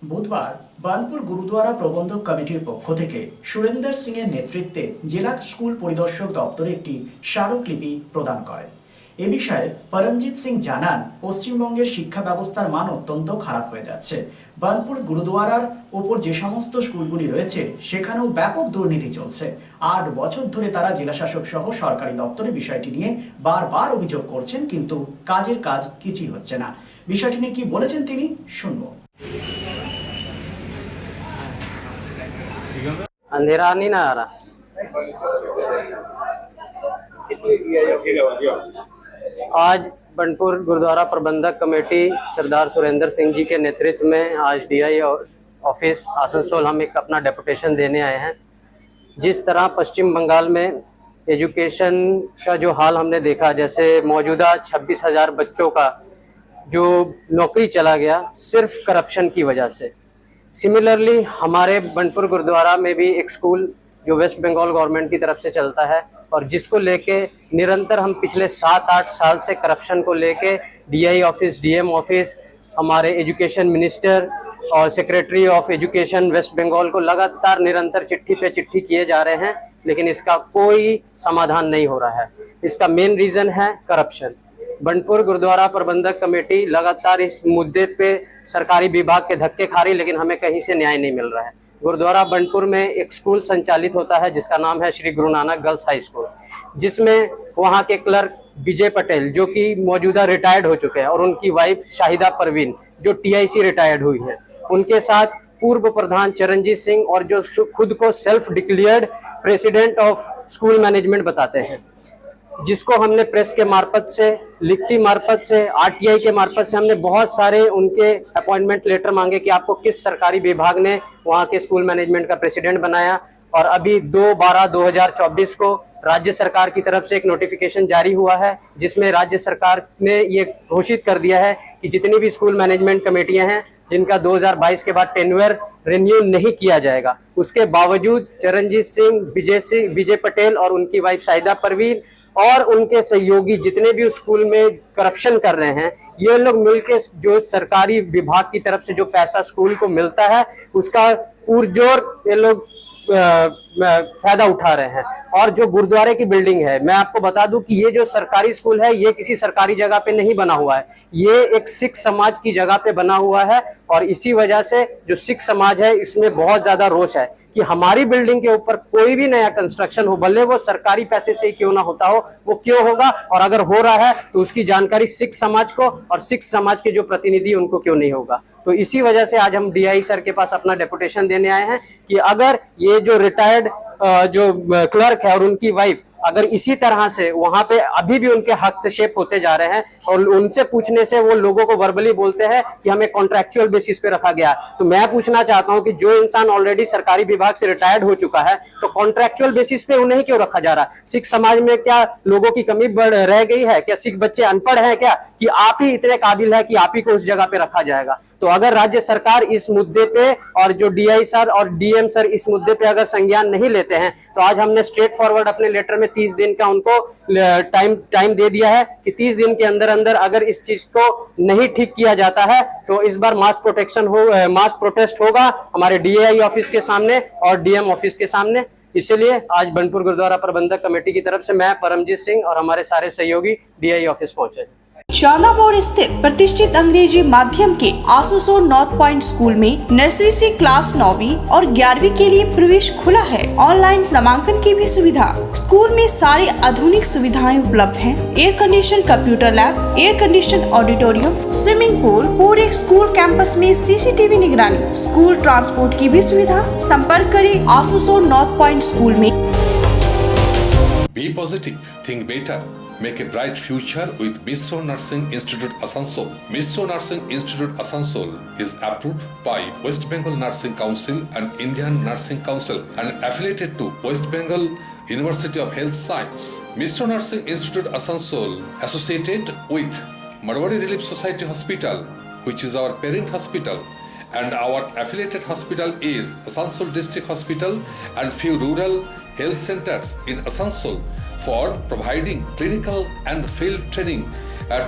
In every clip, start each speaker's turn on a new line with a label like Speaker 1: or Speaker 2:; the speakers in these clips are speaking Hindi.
Speaker 1: বুধবার বার্নপুর গুরুদ্বারা প্রবন্ধক কমিটির পক্ষ থেকে সুরেন্দর সিং এর নেতৃত্বে জেলা স্কুল পরিদর্শক দপ্তরে একটি স্মারকলিপি প্রদান করেন। এ বিষয়ে পরমজিৎ সিং জানান, পশ্চিমবঙ্গের শিক্ষা ব্যবস্থার মান অত্যন্ত খারাপ হয়ে যাচ্ছে। বার্নপুর গুরুদ্বারার ওপর যে সমস্ত স্কুলগুলি রয়েছে সেখানেও ব্যাপক দুর্নীতি চলছে। 8 বছর ধরে তারা জেলাশাসক সহ সরকারি দপ্তরে বিষয়টি নিয়ে বারবার অভিযোগ করছেন, কিন্তু কাজের কাজ কিছুই হচ্ছে না। বিষয়টি নিয়ে কি বলেছেন তিনি শুনবো।
Speaker 2: अंधेरा नहीं ना आ रहा। आज बनपुर गुरुद्वारा प्रबंधक कमेटी सरदार सुरेंद्र सिंह जी के नेतृत्व में आज डीआई ऑफिस आसनसोल हम एक अपना डेपुटेशन देने आए हैं। जिस तरह पश्चिम बंगाल में एजुकेशन का जो हाल हमने देखा, जैसे मौजूदा 26,000 बच्चों का जो नौकरी चला गया सिर्फ करप्शन की वजह से। सिमिलरली हमारे बनपुर गुरुद्वारा में भी एक स्कूल जो वेस्ट बंगाल गवर्नमेंट की तरफ से चलता है और जिसको लेके निरंतर हम पिछले 7-8 साल से करप्शन को लेके डीआई ऑफिस, डीएम ऑफिस, हमारे एजुकेशन मिनिस्टर और secretary of education West Bengal को लगातार निरंतर चिट्ठी पे चिट्ठी किए जा रहे हैं, लेकिन इसका कोई समाधान नहीं हो रहा है। इसका मेन रीज़न है करप्शन। बनपुर गुरुद्वारा प्रबंधक कमेटी लगातार इस मुद्दे पे सरकारी विभाग के धक्के खा रही, लेकिन हमें कहीं से न्याय नहीं मिल रहा है। गुरुद्वारा बनपुर में एक स्कूल संचालित होता है जिसका नाम है Shri Guru Nanak girls high school, जिसमें वहाँ के क्लर्क विजय पटेल जो कि मौजूदा रिटायर्ड हो चुके हैं और उनकी वाइफ शाहिदा परवीन जो टीआईसी रिटायर्ड हुई है, उनके साथ पूर्व प्रधान चरणजीत सिंह और जो खुद को self declared president of school management बताते हैं, जिसको हमने प्रेस के मार्फत से, लिखती मार्फत से, आरटीआई के मार्फत से हमने बहुत सारे उनके अपॉइंटमेंट लेटर मांगे कि आपको किस सरकारी विभाग ने वहाँ के स्कूल मैनेजमेंट का प्रेसिडेंट बनाया। और अभी 2/12/2024 को राज्य सरकार की तरफ से एक नोटिफिकेशन जारी हुआ है जिसमें राज्य सरकार ने ये घोषित कर दिया है कि जितनी भी स्कूल मैनेजमेंट कमेटियां हैं जिनका 2022 के बाद टेन्योर रिन्यू नहीं किया जाएगा, उसके बावजूद चरणजीत सिंह, विजय पटेल और उनकी वाइफ शाहिदा परवीन और उनके सहयोगी जितने भी स्कूल में करप्शन कर रहे हैं, ये लोग मिलके जो सरकारी विभाग की तरफ से जो पैसा स्कूल को मिलता है उसका पुरजोर ये लोग फायदा उठा रहे हैं। और जो गुरुद्वारे की बिल्डिंग है, मैं आपको बता दूं कि ये जो सरकारी स्कूल है ये किसी सरकारी जगह पे नहीं बना हुआ है, ये एक सिख समाज की जगह पे बना हुआ है। और इसी वजह से जो सिख समाज है इसमें बहुत ज्यादा रोष है कि हमारी बिल्डिंग के ऊपर कोई भी नया कंस्ट्रक्शन हो, भले वो सरकारी पैसे से ही क्यों ना होता हो, वो क्यों होगा, और अगर हो रहा है तो उसकी जानकारी सिख समाज को और सिख समाज के जो प्रतिनिधि उनको क्यों नहीं होगा। तो इसी वजह से आज हम डीआई सर के पास अपना डेपुटेशन देने आए हैं कि अगर ये जो रिटायर्ड जो क्लर्क है और उनकी वाइफ अगर इसी तरह से वहां पे अभी भी उनके हस्तक्षेप होते जा रहे हैं और उनसे पूछने से वो लोगों को वर्बली बोलते हैं कि हमें कॉन्ट्रैक्चुअल बेसिस पे रखा गया, तो मैं पूछना चाहता हूं कि जो इंसान ऑलरेडी सरकारी विभाग से रिटायर्ड हो चुका है तो कॉन्ट्रैक्चुअल बेसिस पे उन्हें क्यों रखा जा रहा है? सिख समाज में क्या लोगों की कमी रह गई है क्या? सिख बच्चे अनपढ़ हैं क्या कि आप ही इतने काबिल है कि आप ही को उस जगह पे रखा जाएगा? तो अगर राज्य सरकार इस मुद्दे पे और जो डीआई सर और डीएम सर इस मुद्दे पे अगर संज्ञान नहीं लेते हैं तो आज हमने स्ट्रेट फॉरवर्ड अपने लेटर में 30 दिन का उनको टाइम दे दिया है कि 30 दिन के अंदर अंदर अगर इस चीज को नहीं ठीक किया जाता है तो इस बार मास प्रोटेस्ट होगा हमारे डीआई ऑफिस के सामने और डीएम ऑफिस के सामने। इसलिए आज बनपुर गुरुद्वारा प्रबंधक कमेटी की तरफ से मैं परमजीत सिंह और हमारे सारे सहयोगी डीआई ऑफिस पहुंचे।
Speaker 3: चांदा मोड़ स्थित प्रतिष्ठित अंग्रेजी माध्यम के आसनसोल नॉर्थ पॉइंट स्कूल में नर्सरी से क्लास 9वीं और 11वीं के लिए प्रवेश खुला है। ऑनलाइन नामांकन की भी सुविधा। स्कूल में सारी आधुनिक सुविधाएं उपलब्ध हैं। Air condition computer lab, air condition auditorium, swimming pool, पूरे स्कूल कैंपस में सीसीटीवी निगरानी, स्कूल ट्रांसपोर्ट की भी सुविधा। संपर्क करें आसनसोल नॉर्थ पॉइंट स्कूल में।
Speaker 4: Be positive, think better. Make a bright future with Misso Nursing Institute Asansol. Misso Nursing Institute Asansol is approved by West Bengal Nursing Council and Indian Nursing Council and affiliated to West Bengal University of Health Science. Misso Nursing Institute Asansol associated with Marwari Relief Society Hospital, which is our parent hospital, and our affiliated hospital is Asansol District Hospital and few rural health centers in Asansol for providing clinical and field training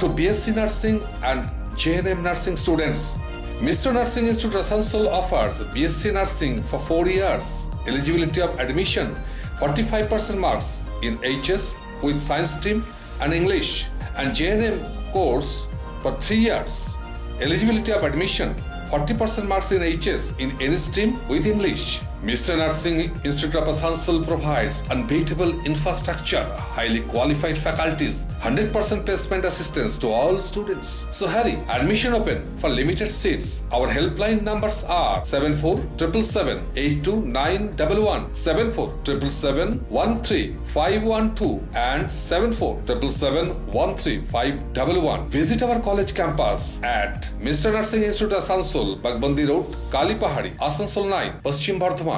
Speaker 4: to BSc Nursing and JNM Nursing students. Mr. Nursing Institute Asansol offers BSc Nursing for 4 years. Eligibility of admission 45% marks in HS with science stream and English, and JNM course for 3 years. Eligibility of admission 40% marks in HS in any stream with English. Mr. Nursing Institute of Asansol provides unbeatable infrastructure, highly qualified faculties, 100% placement assistance to all students. So hurry, admission open for limited seats. Our helpline numbers are 7477782911, 7477713512 and 7477713511. Visit our college campus at Mr. Nursing Institute Asansol, Bagbandi Road, Kalipahari, Asansol 9, Paschim Bardhaman.